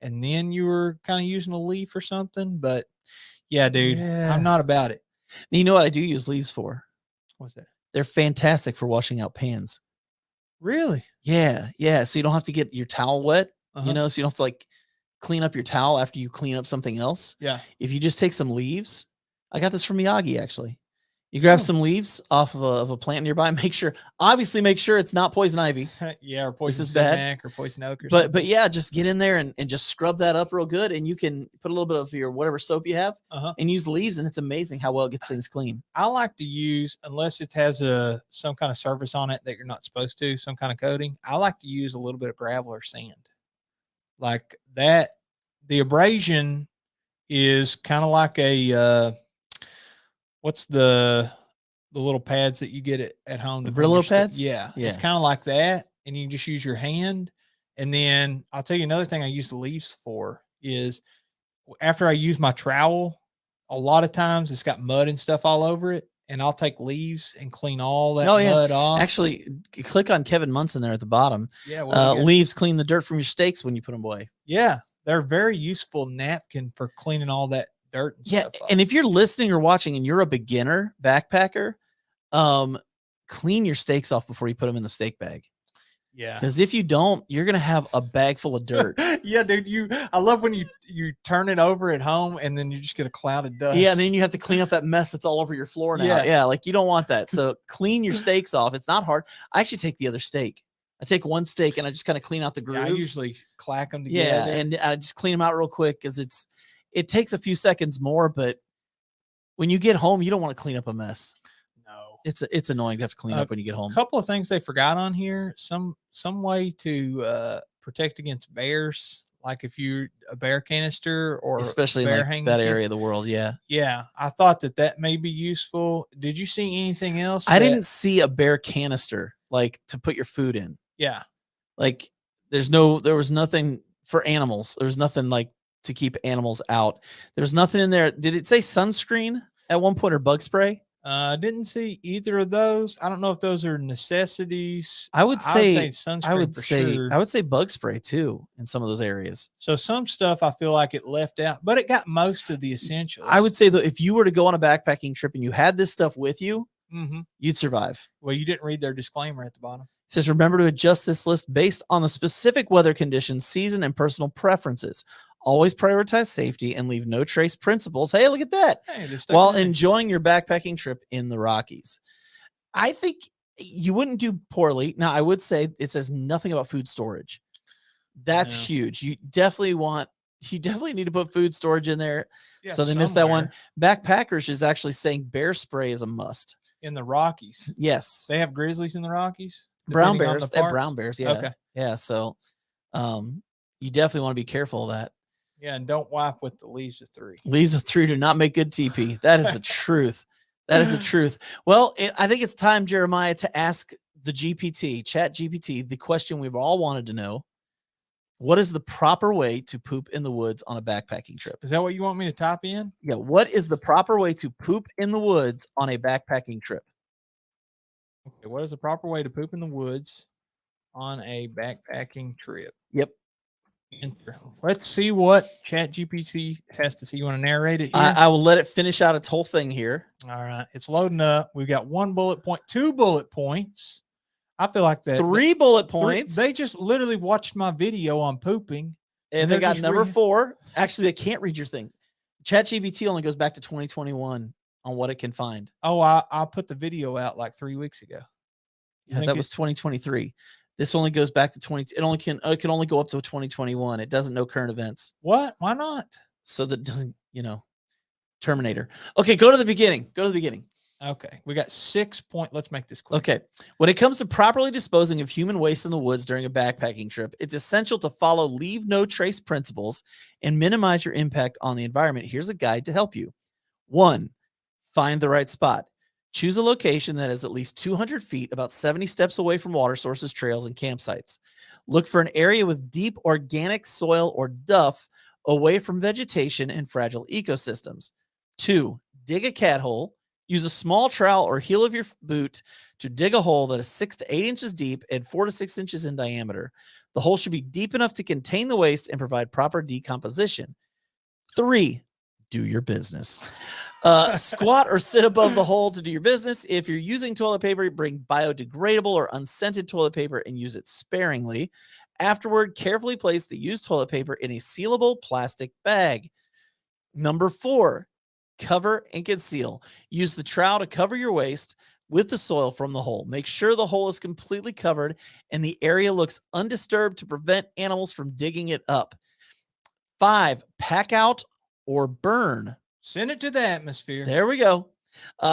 and then you were kind of using a leaf or something, but yeah, dude, Yeah. I'm not about it. You know what I do use leaves for? What's that? They're fantastic for washing out pans. Really? Yeah. Yeah. So you don't have to get your towel wet, Uh-huh. you know, so you don't have to like clean up your towel after you clean up something else. Yeah. If you just take some leaves, I got this from Miyagi actually. You grab some leaves off of a plant nearby. Obviously make sure it's not poison ivy. Yeah, or poison is bad. sumac or poison oak or something. But yeah, just get in there and just scrub that up real good. And you can put a little bit of your whatever soap you have and use leaves. And it's amazing how well it gets things clean. I like to use, unless it has some kind of surface on it that you're not supposed to, some kind of coating, I like to use a little bit of gravel or sand. Like that, the abrasion is kind of like a what's the little pads that you get at home? The to clean your Brillo stuff? pads? Yeah. Yeah. It's kind of like that. And you can just use your hand. And then I'll tell you another thing I use the leaves for is after I use my trowel, a lot of times it's got mud and stuff all over it. And I'll take leaves and clean all that mud off. Actually, click on Kevin Munson there at the bottom. Yeah. Leaves clean the dirt from your steaks when you put them away. Yeah. They're a very useful napkin for cleaning all that dirt and stuff off. And if you're listening or watching and you're a beginner backpacker, clean your steaks off before you put them in the steak bag. Yeah. Because if you don't, you're gonna have a bag full of dirt. Yeah, dude. I love when you turn it over at home and then you just get a cloud of dust. Yeah, and then you have to clean up that mess that's all over your floor now. Yeah, like you don't want that. So clean your steaks off. It's not hard. I actually take the other steak. I take one steak and I just kind of clean out the grooves. Yeah, I usually clack them together. Yeah, and I just clean them out real quick because it takes a few seconds more, but when you get home, you don't want to clean up a mess. No, it's annoying to have to clean up when you get home. A couple of things they forgot on here. Some way to protect against bears, like if you're a bear canister or especially in like that area of the world. Yeah, I thought that may be useful. Did you see anything else? I didn't see a bear canister like to put your food in. Yeah, like there was nothing for animals. There's nothing like to keep animals out. There's nothing in there. Did it say sunscreen at one point or bug spray? I didn't see either of those. I don't know if those are necessities. I would say sunscreen. I would say bug spray too in some of those areas. So some stuff I feel like it left out, but it got most of the essentials. I would say though, if you were to go on a backpacking trip and you had this stuff with you, you'd survive. Well, you didn't read their disclaimer at the bottom. It says, remember to adjust this list based on the specific weather conditions, season, and personal preferences. Always prioritize safety and leave no trace principles. Hey, look at that. Hey, while enjoying your backpacking trip in the Rockies. I think you wouldn't do poorly. Now, I would say it says nothing about food storage. That's huge. You definitely need to put food storage in there. Yeah, so they missed that one. Backpackers is actually saying bear spray is a must. In the Rockies. Yes. They have grizzlies in the Rockies. Brown bears. They have brown bears. Yeah. Okay. Yeah. So you definitely want to be careful of that. Yeah, and don't wipe with the leaves of 3. Leaves of 3 do not make good TP. That is the truth. That is the truth. Well, I think it's time, Jeremiah, to ask the Chat GPT, the question we've all wanted to know. What is the proper way to poop in the woods on a backpacking trip? Is that what you want me to type in? Yeah. What is the proper way to poop in the woods on a backpacking trip? Okay, what is the proper way to poop in the woods on a backpacking trip? Yep. Enter. Let's see what Chat GPT has to say. You want to narrate it here? I will let it finish out its whole thing here. All right. It's loading up. We've got 1 bullet point, 2 bullet points. I feel like that. 3 bullet points. They just literally watched my video on pooping. And they got number 4. Actually, they can't read your thing. ChatGPT only goes back to 2021 on what it can find. Oh, I put the video out like 3 weeks ago. Yeah, that was 2023. This only goes back to 20. It can only go up to 2021. It doesn't know current events. What? Why not? So that doesn't, Terminator. Okay, go to the beginning. Okay, we got 6 point. Let's make this quick. Okay. When it comes to properly disposing of human waste in the woods during a backpacking trip, it's essential to follow leave no trace principles and minimize your impact on the environment. Here's a guide to help you. 1, find the right spot. Choose a location that is at least 200 feet, about 70 steps away from water sources, trails, and campsites. Look for an area with deep organic soil or duff away from vegetation and fragile ecosystems. 2, dig a cat hole. Use a small trowel or heel of your boot to dig a hole that is 6 to 8 inches deep and 4 to 6 inches in diameter. The hole should be deep enough to contain the waste and provide proper decomposition. 3, do your business. Squat or sit above the hole to do your business. If you're using toilet paper, bring biodegradable or unscented toilet paper and use it sparingly. Afterward, carefully place the used toilet paper in a sealable plastic bag. Number 4, cover and conceal. Use the trowel to cover your waste with the soil from the hole. Make sure the hole is completely covered and the area looks undisturbed to prevent animals from digging it up. 5, pack out or burn. Send it to the atmosphere. There we go.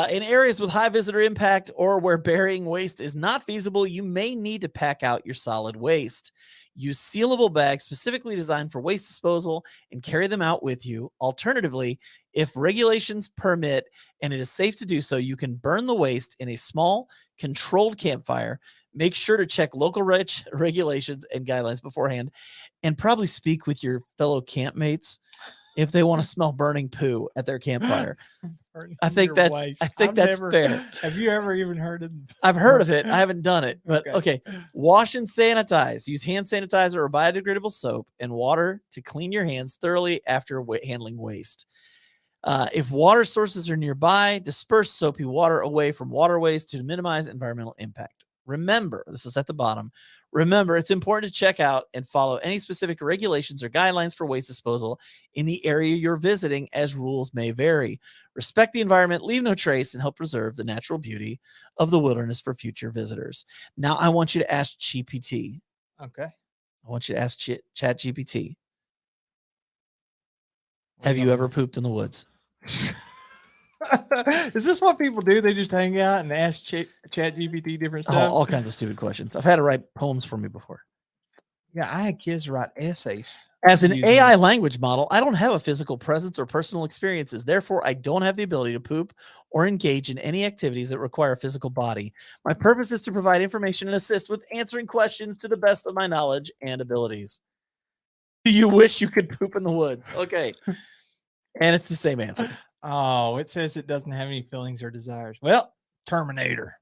In areas with high visitor impact or where burying waste is not feasible, you may need to pack out your solid waste. Use sealable bags specifically designed for waste disposal and carry them out with you. Alternatively, if regulations permit and it is safe to do so, you can burn the waste in a small, controlled campfire. Make sure to check local regulations and guidelines beforehand, and probably speak with your fellow campmates if they want to smell burning poo at their campfire. I think that's fair. Have you ever even heard of it? I've heard of it. I haven't done it, but okay. Wash and sanitize. Use hand sanitizer or biodegradable soap and water to clean your hands thoroughly after handling waste. If water sources are nearby, disperse soapy water away from waterways to minimize environmental impact. Remember, this is at the bottom. Remember, it's important to check out and follow any specific regulations or guidelines for waste disposal in the area you're visiting, as rules may vary. Respect the environment, leave no trace, and help preserve the natural beauty of the wilderness for future visitors. Now, I want you to ask GPT. Okay. I want you to ask Chat GPT. Have you ever pooped in the woods? Is this what people do? They just hang out and ask Chat GPT different stuff? All kinds of stupid questions. I've had to write poems for me before. Yeah, I had kids write essays. As an AI language model, I don't have a physical presence or personal experiences. Therefore, I don't have the ability to poop or engage in any activities that require a physical body. My purpose is to provide information and assist with answering questions to the best of my knowledge and abilities. Do you wish you could poop in the woods? Okay. And it's the same answer. Oh, it says it doesn't have any feelings or desires. Well, Terminator.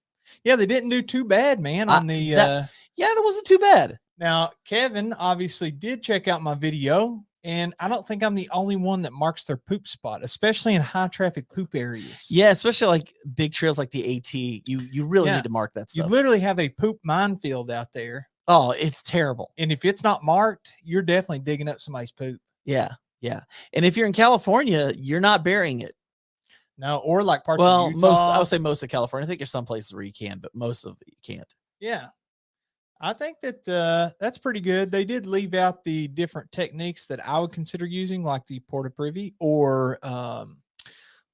Yeah, they didn't do too bad, man, on the that wasn't too bad. Now, Kevin obviously did check out my video, and I don't think I'm the only one that marks their poop spot, especially in high traffic poop areas. Yeah, especially like big trails like the AT. You really need to mark that stuff. You literally have a poop minefield out there. Oh, it's terrible. And if it's not marked, you're definitely digging up somebody's poop. Yeah. Yeah. And if you're in California, you're not burying it. No, or like parts of Utah. I would say most of California. I think there's some places where you can, but most of it you can't. Yeah. I think that that's pretty good. They did leave out the different techniques that I would consider using, like the porta privy or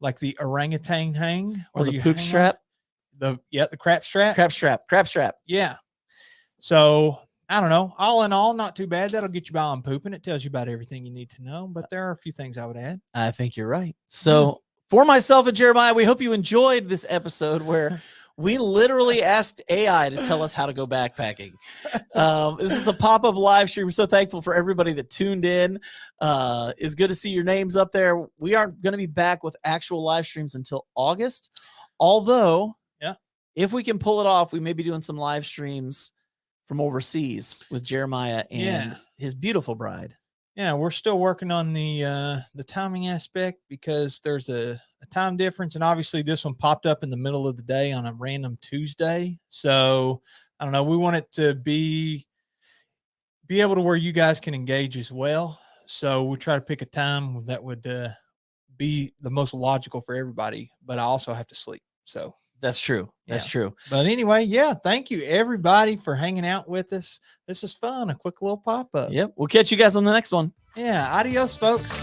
like the orangutan hang. Or the poop strap. The crap strap. Crap strap. Yeah. So I don't know. All in all, not too bad. That'll get you by on pooping. It tells you about everything you need to know, but there are a few things I would add. I think you're right. So For myself and Jeremiah, we hope you enjoyed this episode where we literally asked AI to tell us how to go backpacking. This is a pop-up live stream. We're so thankful for everybody that tuned in. It's good to see your names up there. We aren't going to be back with actual live streams until August. Although, if we can pull it off, we may be doing some live streams from overseas with Jeremiah and his beautiful bride. Yeah, we're still working on the timing aspect because there's a time difference, and obviously this one popped up in the middle of the day on a random Tuesday. So I don't know. We want it to be able to where you guys can engage as well. So we try to pick a time that would be the most logical for everybody. But I also have to sleep. So that's true. That's true. But anyway, thank you everybody for hanging out with us. This is fun. A quick little pop-up. Yep. We'll catch you guys on the next one. Yeah. Adios, folks.